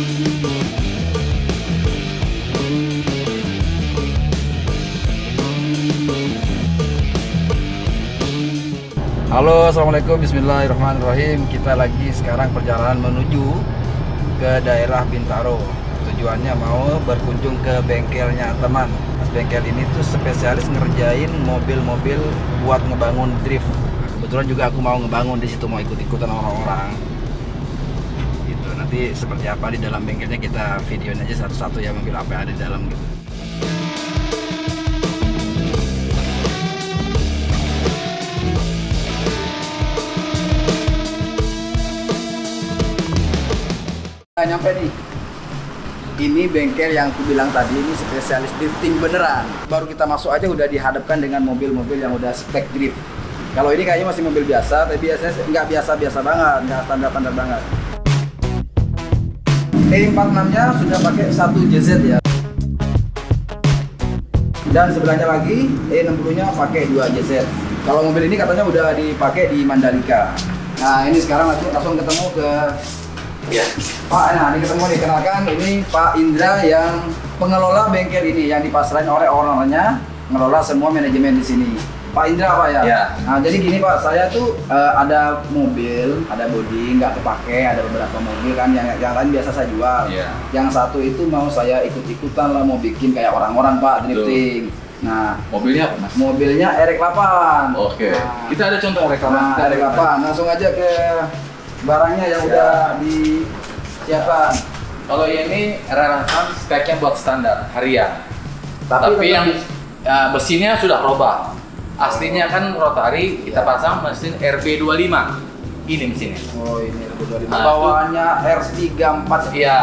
Halo, assalamualaikum, bismillahirrahmanirrahim. Kita lagi sekarang perjalanan menuju ke daerah Bintaro. Tujuannya mau berkunjung ke bengkelnya teman. Mas bengkel ini tuh spesialis ngerjain mobil-mobil buat ngebangun drift. Kebetulan juga aku mau ngebangun di situ, mau ikut-ikutan orang-orang. Gitu. Nanti seperti apa di dalam bengkelnya kita videoin aja satu-satu ya, mobil apa yang ada di dalam gitu. Nyampe nih. Ini bengkel yang aku bilang tadi, ini spesialis drifting beneran. Baru kita masuk aja udah dihadapkan dengan mobil-mobil yang udah spek drift. Kalau ini kayaknya masih mobil biasa, tapi biasanya nggak biasa-biasa banget, nggak standar-standar banget. E46-nya sudah pakai 1 JZ ya. Dan sebelahnya lagi E60-nya pakai 2 JZ. Kalau mobil ini katanya udah dipakai di Mandalika. Nah ini sekarang langsung ketemu ke ya, Pak. Nah, ini ketemu nih, kenalkan ini Pak Indra yang pengelola bengkel ini yang dipasrahin oleh ownernya, mengelola semua manajemen di sini. Pak Indra, Pak ya. Ya. Nah, jadi gini Pak, saya tuh ada mobil, ada bodi nggak kepake, ada beberapa mobil kan yang lain biasa saya jual. Ya. Yang satu itu mau saya ikut-ikutan lah, mau bikin kayak orang-orang Pak, drifting. Nah, mobilnya apa Mas? Mobilnya RX8. Oke. Nah, kita ada contoh RX8. Nah, RX8. Langsung aja ke barangnya yang udah disiapkan. Kalau ini RX8 speknya buat standar harian. Tapi yang mesinnya sudah robah. Aslinya kan rotari, kita pasang mesin RB25. Ini mesinnya. Oh, ini RB25. Bawaannya R34. Iya.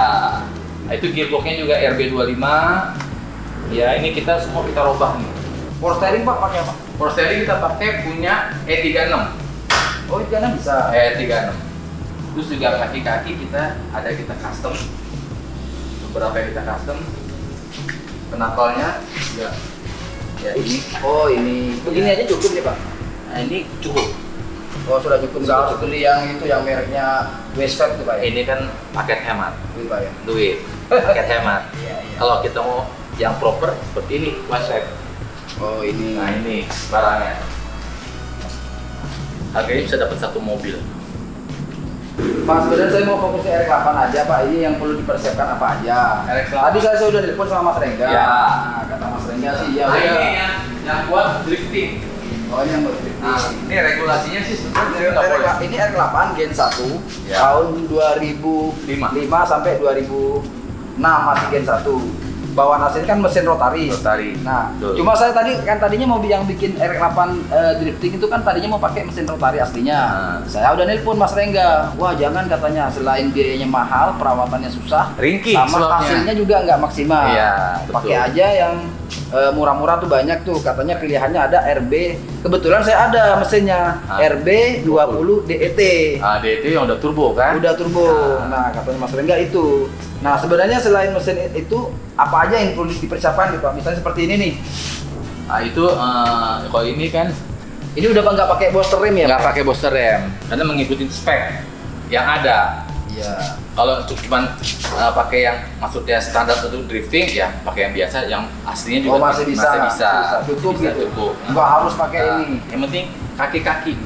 Nah, itu gearboxnya juga RB25. Ya, ini kita semua kita robah nih. Power steering Pak pakai apa? Power steering kita pakai punya E36. Oh, E36 bisa. E36. Terus juga kaki-kaki kita custom, beberapa yang kita custom. Penapalnya juga ya ini. Oh ini, begini aja cukup nih Pak? Nah ini cukup. Oh sudah cukup, nggak harus beli yang itu yang mereknya Westfab tuh Pak ya? Ini kan paket hemat. Duit Pak ya? Duit, paket hemat. Iya. Kalau kita mau yang proper seperti ini, Westfab. Oh ini. Nah ini barangnya. Harganya bisa dapat 1 mobil. Pak, sebenarnya saya mau fokus ke RX8 aja Pak. Ini yang perlu dipersiapkan apa aja? RX8. Tadi saya sudah telepon sama Mas Rengga. Ya. Nah, kata Mas Rengga sih ya. Nah, ini yang buat drifting. Oh ini yang buat drifting. Nah, ini regulasinya sih sebenarnya ini RX8 Gen 1 ya. Tahun 2005 sampai 2006 masih Gen 1. Bawaan asli kan mesin rotari. Nah, betul. Cuma saya tadinya mau yang bikin RX8 drifting itu kan tadinya mau pakai mesin rotari aslinya. Saya udah nelpon Mas Rengga. Wah, jangan katanya, selain biayanya mahal, perawatannya susah, ringkih, sama slotnya. hasilnya juga nggak maksimal. Iya, pakai aja yang murah-murah tuh banyak tuh. Katanya pilihannya ada RB. Kebetulan saya ada mesinnya RB20 DET. DET yang udah turbo kan? Udah turbo. Nah, katanya Mas Rengga itu. Nah, sebenarnya selain mesin itu apa aja yang perlu dipersiapkan gitu Pak? Misalnya seperti ini nih. Nah, itu kalau ini kan ini udah nggak pakai booster rem ya? Nggak pakai booster rem, karena mengikuti spek yang ada. Iya. Kalau cuma pakai yang maksudnya standar untuk drifting, ya pakai yang biasa, yang aslinya juga masih bisa. Cukup gitu. Nggak harus pakai ini. Yang penting kaki-kaki.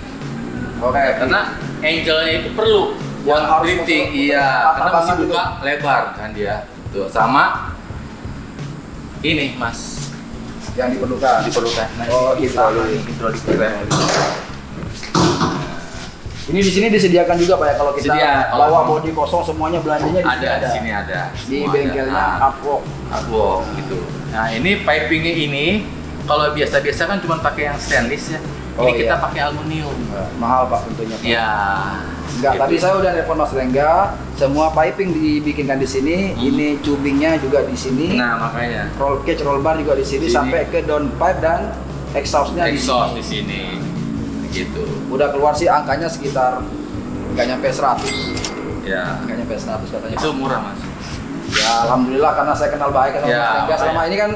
Oke. Karena angelnya itu perlu buat drifting, iya. Karena masih buka lebar kan dia. Tuh, sama ini Mas. Yang diperlukan. Nah, oh, hidrolik rem. Ini di sini disediakan juga Pak ya, kalau kita bawa bodi kosong semuanya belanjanya di sini ada. Di sini ada. Di bengkelnya Upwork gitu. Nah, ini pipingnya ini kalau biasa-biasa kan cuma pakai yang stainless ya. Ini kita pakai aluminium. Mahal Pak tentunya Pak. Iya. Enggak, gitu. Tadi saya udah telepon Mas Rengga, semua piping dibikinkan di sini. Ini tubingnya juga di sini. Nah, makanya. Roll cage, roll bar juga di sini sampai ke downpipe dan exhaustnya di sini. Gitu. Udah keluar sih angkanya sekitar nggak nyampe 100. Ya. Nggak nyampe 100 katanya. Itu murah Mas. Ya alhamdulillah, karena saya kenal baik sama Mas Rengga. Selama ini kan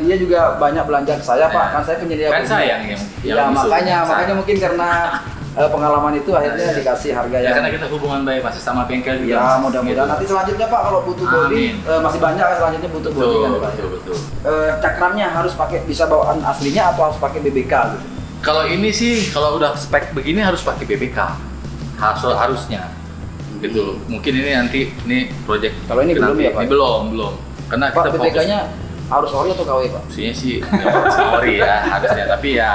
dia juga banyak belanja ke saya Pak. Kan saya penyedia kan saya yang ya makanya mungkin karena pengalaman itu akhirnya dikasih harga Ya yang karena kita hubungan baik masih sama bengkel juga. ya mudah-mudahan nanti selanjutnya Pak kalau butuh body masih banyak ya selanjutnya butuh body kan Pak. Betul. Cakramnya harus pakai bisa bawaan aslinya atau harus pakai BBK gitu? Kalau ini sih kalau udah spek begini harus pakai BBK. Harusnya. Gitu. Mungkin ini nanti project. Kalau ini belum ya Pak? Ini belum. Karena Pak, kita fokus. BBK-nya harus ori atau KW Pak? Maksudnya sih ori ya harusnya, tapi ya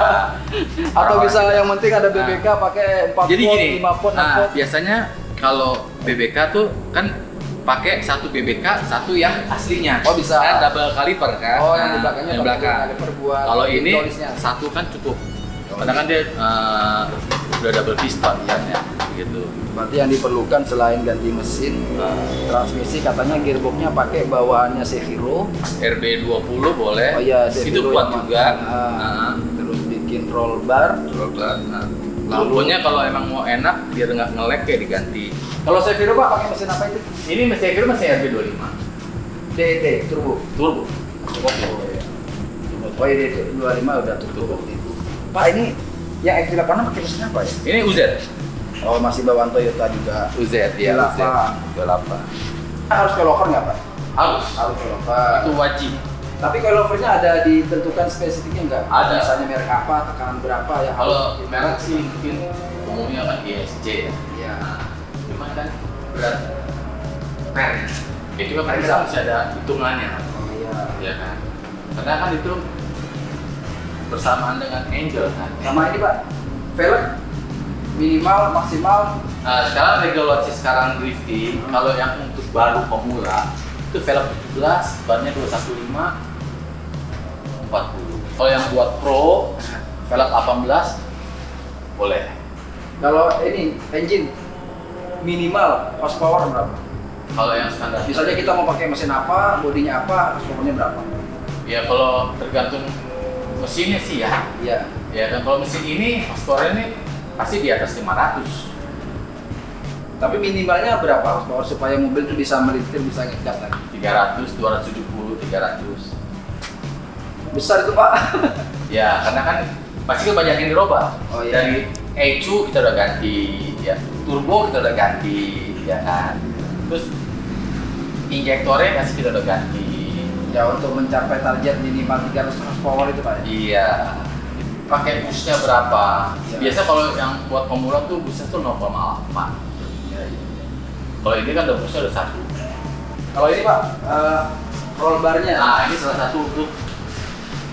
Atau bisa yang penting ada BBK pakai 4 jadi pot, gini, 5 pot, 6 pot. biasanya kalau BBK tuh kan pakai satu BBK, satu yang aslinya. Oh, bisa. Kan double kaliper kan. Oh, yang di belakangnya yang pakai belakang. kaliper buat Kalau ini hidrolisnya. satu kan cukup. Karena kan dia udah double piston kan ya, gitu. Berarti yang diperlukan selain ganti mesin, transmisi katanya gearboxnya pakai bawaannya Seviro. RB20 boleh. Oh iya, itu Seviro kuat yang juga. Terus bikin roll bar. Lampunya kalau emang mau enak biar nggak nge-lag kayak diganti. Kalau Seviro Pak pakai mesin apa itu? Ini mesin kira masih RB25 DET turbo. turbo. Oh iya DET 25 udah turbo. Pak ini yang X86 pakai mesin apa ya? Ini UZ. Oh masih bawaan Toyota juga. UZ ya. UZ. 28. Harus coilover nggak Pak? Harus. Harus coilover. Itu wajib. Tapi coilovernya ada ditentukan spesifiknya nggak? Ada. Misalnya merek apa, tekanan berapa yang Kalau harus merek sih mungkin umumnya kan ISC ya. Iya. Cuman kan berat per. Itu kan mereka masih ada hitungannya. Oh iya. Ya kan. Karena kan itu bersamaan dengan Angel kan. Sama ini Pak, velg minimal maksimal. Nah, sekarang regulasi sekarang drifting kalau yang untuk baru pemula itu velg 17, bannya 215 40. Kalau yang buat pro velg 18 boleh. Kalau ini engine minimal horsepower berapa? Kalau yang standar Misalnya kita mau pakai mesin apa, bodinya apa, horsepowernya berapa? ya kalau tergantung mesinnya sih ya. Iya. Ya kan kalau mesin ini horsepower ini pasti di atas 500. Tapi minimalnya berapa horsepower supaya mobil itu bisa melintir, bisa ngegas lagi? 300, 270, 300. Besar itu Pak. Ya, karena kan pasti kan banyak yang dirubah. Oh, iya. Dari ECU kita udah ganti, ya. Turbo kita udah ganti, ya kan. Terus injektornya pasti kita udah ganti. Ya untuk mencapai target minimal 300 horsepower itu Pak. Iya. Pakai busnya berapa? Ya. Biasa kalau yang buat pemula tuh busnya tuh 0,8. Ya, ya. Kalau ini kan udah busnya udah 1. Kalau ini Pak, roll barnya Nah, ini salah satu untuk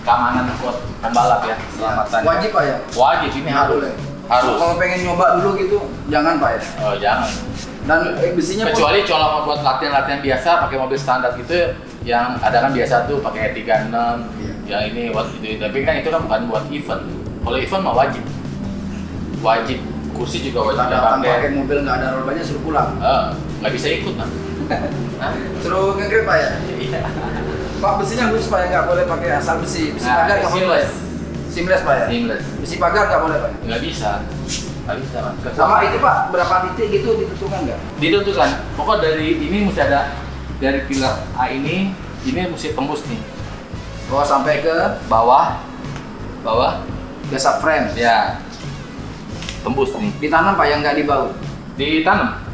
keamanan buat pembalap ya, keselamatan. wajib Pak ya? Wajib, ini Nggak harus. boleh. Harus. Kalau pengen nyoba dulu gitu, jangan Pak ya. Oh, jangan. Dan besinya pun Kecuali kalau buat latihan-latihan biasa pakai mobil standar gitu yang ada kan biasa tuh pakai 36 yang ini buat itu, tapi kan itu kan bukan buat event. Kalau event mah wajib kursi juga wajib datang pakai pakai. mobil nggak ada roll barnya suruh pulang. Nggak bisa ikut nah. Suruh nge-grab Pak ya? Iya. Pak besinya khusus Pak ya, nggak boleh pakai asal besi. Besi Nah, pagar nggak boleh Pak ya? Seamless Pak ya? Seamless. Besi pagar nggak boleh Pak ya? Nggak bisa Mas. Sama itu Pak, berapa titik gitu ditentukan nggak? Ditentukan. Pokok dari ini mesti ada dari pilar A ini mesti tembus nih Oh sampai ke bawah ke subframe. ya tembus nih Ditanam Pak yang nggak dibaut. ditanam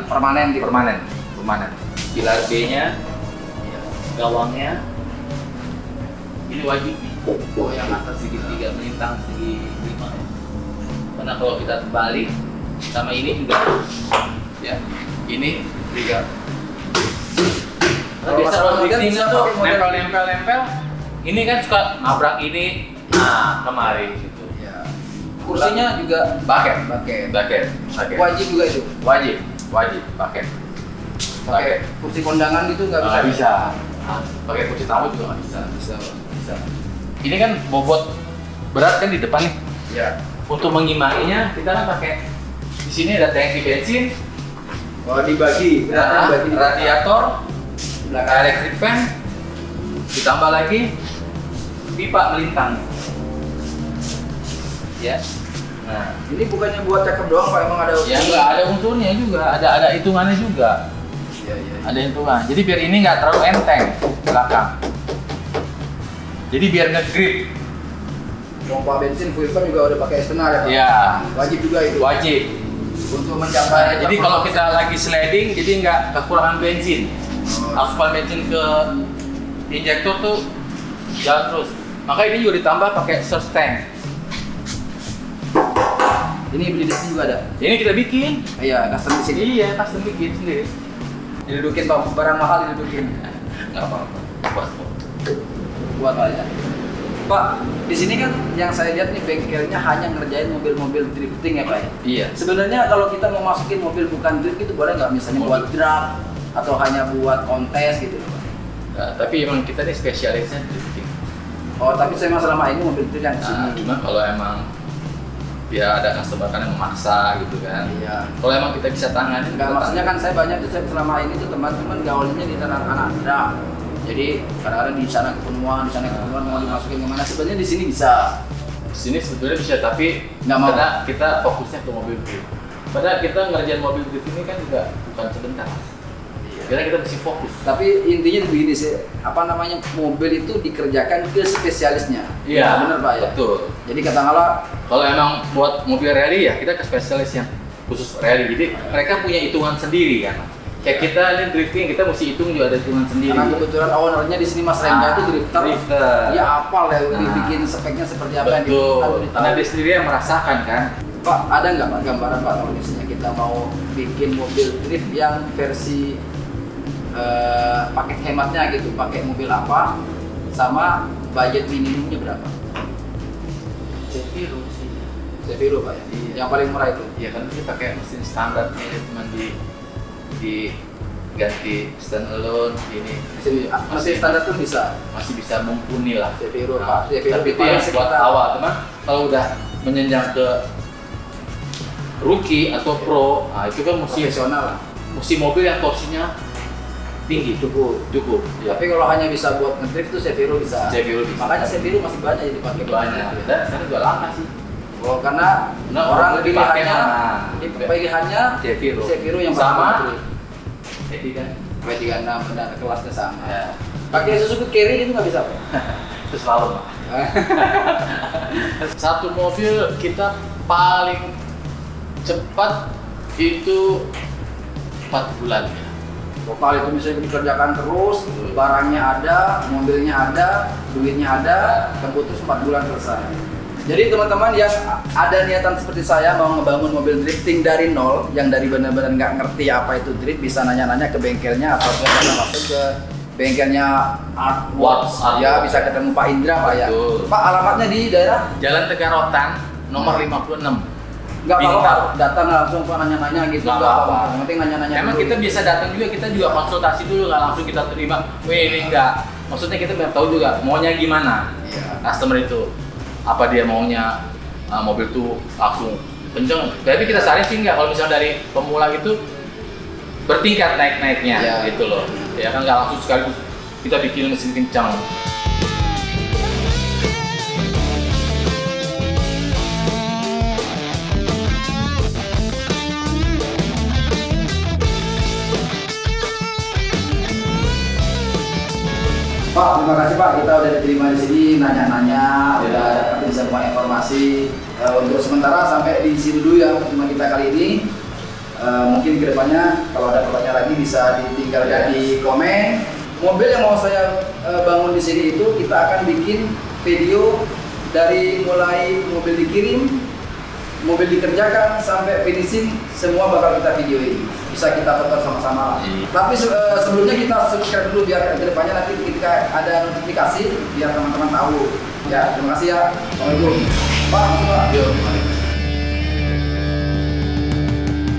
Permanen gitu. permanen pilar B nya gawangnya ini wajib nih. Oh yang atas segitiga melintang segi 5 ya. Karena kalau kita terbalik sama ini juga ya ini juga. Kalau Biasa masalah kalau model drifting bisa tuh pakai model nempel. Ini kan suka nabrak ini. Nah, kemari gitu. Ya. Kursinya juga Pakai. pakai. Wajib juga itu. Wajib pakai. Pakai kursi kondangan gitu nggak bisa. Nggak bisa. Pakai kursi tamu juga nggak bisa. Bisa. Ini kan bobot berat kan di depan nih. Ya. Untuk mengimbanginya kita kan pakai di sini ada tangki bensin, Oh dibagi. Dibagi di radiator, belakang. electric fan, ditambah lagi pipa melintang. Ya. Nah, Ini bukannya buat cakep doang Pak, emang ada. ya nggak ada unsurnya juga, ada hitungannya juga. Iya. Ada hitungan. Jadi biar ini nggak terlalu enteng belakang. Jadi biar nge-grip. pompa bensin fuel pump juga udah pakai eksternal ya Pak? Iya. Wajib juga itu. Wajib. Untuk mencapai. Jadi kalau kita lagi sliding, jadi nggak kekurangan bensin. Asupan bensin ke injektor tuh jalan terus. Maka ini juga ditambah pakai surge tank. Ini beli di sini juga ada. Ini kita bikin. Iya, custom di sini. Iya, custom bikin sendiri. Didudukin Pak, barang mahal didudukin. Nggak apa-apa. Buat aja. Pak, di sini kan yang saya lihat nih bengkelnya hanya ngerjain mobil-mobil drifting ya Pak ya? Iya. Sebenarnya kalau kita mau masukin mobil bukan drift itu boleh nggak? Misalnya buat drag atau hanya buat kontes gitu Pak? Nah, tapi emang kita nih spesialisnya drifting. Oh, tapi saya memang selama ini mobil drift yang Nah, sini. cuma kalau emang ya ada customer kan yang memaksa gitu kan. Iya. Kalau emang kita bisa tangani, Enggak, maksudnya kan saya banyak tuh selama ini tuh teman-teman gaulnya di tanah anak drag. Jadi kadang-kadang di sana kepenuhan, mau dimasukin kemana? Sebenarnya di sini bisa. sini sebetulnya bisa, tapi Nggak mau. karena kita fokusnya ke mobil drift. Padahal kita ngerjain mobil drift ini kan juga bukan sebentar. Karena kita mesti fokus. Tapi intinya begini sih, apa namanya, mobil itu dikerjakan ke spesialisnya. Iya, benar Pak ya. betul. Jadi katakanlah Kalau emang buat mobil rally ya kita ke spesialis yang khusus rally. Jadi mereka punya hitungan sendiri kan. Kayak kita ini drifting, kita mesti hitung juga ada hitungan sendiri. karena kebetulan ownernya di sini Mas Rengga itu drifter. Dia apal ya, dibikin speknya seperti apa yang Betul. Karena dia sendiri yang merasakan kan. Pak, ada nggak Pak gambaran Pak kalau misalnya kita mau bikin mobil drift yang versi paket hematnya gitu, pakai mobil apa, sama budget minimumnya berapa? Ceviro sih. Ceviro Pak ya? Iya. Yang paling murah itu? Iya kan dia pakai mesin standarnya, dia cuma diganti stand alone ini Mesin standar tuh bisa? masih bisa mumpuni lah. Ceviro Nah, Pak, Ceviro tapi itu yang buat awal teman. Kalau udah menyenjang ke rookie atau pro, nah itu kan profesional lah. mesti mobil yang torsinya tinggi, cukup. Ya. Tapi kalau hanya bisa buat ngedrift tuh Ceviro bisa. Ceviro bisa. Makanya Ceviro masih banyak yang dipakai banyak. Dan sekarang juga langka sih. Oh, karena Nah, orang orang dipakai pilihannya Ceviro. Ceviro yang sama. Jadi kan W36 benar, kelasnya sama. ya, Pakai Suzuki Carry itu nggak bisa Pak? itu selalu. Satu mobil kita paling cepat itu 4 bulan. Total itu bisa dikerjakan terus, barangnya ada, mobilnya ada, duitnya ada, keputus 4 bulan selesai. Jadi teman-teman yang ada niatan seperti saya mau ngebangun mobil drifting dari nol, yang dari benar-benar nggak ngerti apa itu drift, bisa nanya-nanya ke bengkelnya atau bisa langsung ke bengkelnya Artworks. Ya bisa ketemu Pak Indra Pak ya. Betul. Pak, alamatnya di daerah? Jalan Tegarotan nomor 56. Nggak Bintaro. apa-apa, datang langsung Pak nanya-nanya gitu. Nggak nggak apa-apa. Yang penting nanya-nanya Emang dulu. kita bisa datang juga, kita juga konsultasi dulu, nggak langsung kita terima. Wih ini enggak. Maksudnya kita biar tahu juga maunya gimana. Iya. Customer itu apa dia maunya, mobil tuh langsung kenceng. Tapi kita saran sih enggak, kalau misalnya dari pemula gitu bertingkat naik-naiknya Iya. gitu loh. Ya kan nggak langsung sekaligus kita bikin mesin kencang. Pak, terima kasih Pak, kita udah diterima di sini, nanya-nanya, udah dapetin semua informasi. Untuk sementara sampai di sini dulu ya pertemuan kita kali ini. Mungkin kedepannya kalau ada pertanyaan lagi bisa ditinggalkan di komen. Mobil yang mau saya bangun di sini itu kita akan bikin video dari mulai mobil dikirim, mobil dikerjakan sampai finishing, semua bakal kita videoin. Bisa kita tonton sama-sama. Tapi sebelumnya kita subscribe dulu biar kedepannya nanti ketika ada notifikasi biar teman-teman tahu. Ya, terima kasih ya. Assalamualaikum. Pak, Yuk.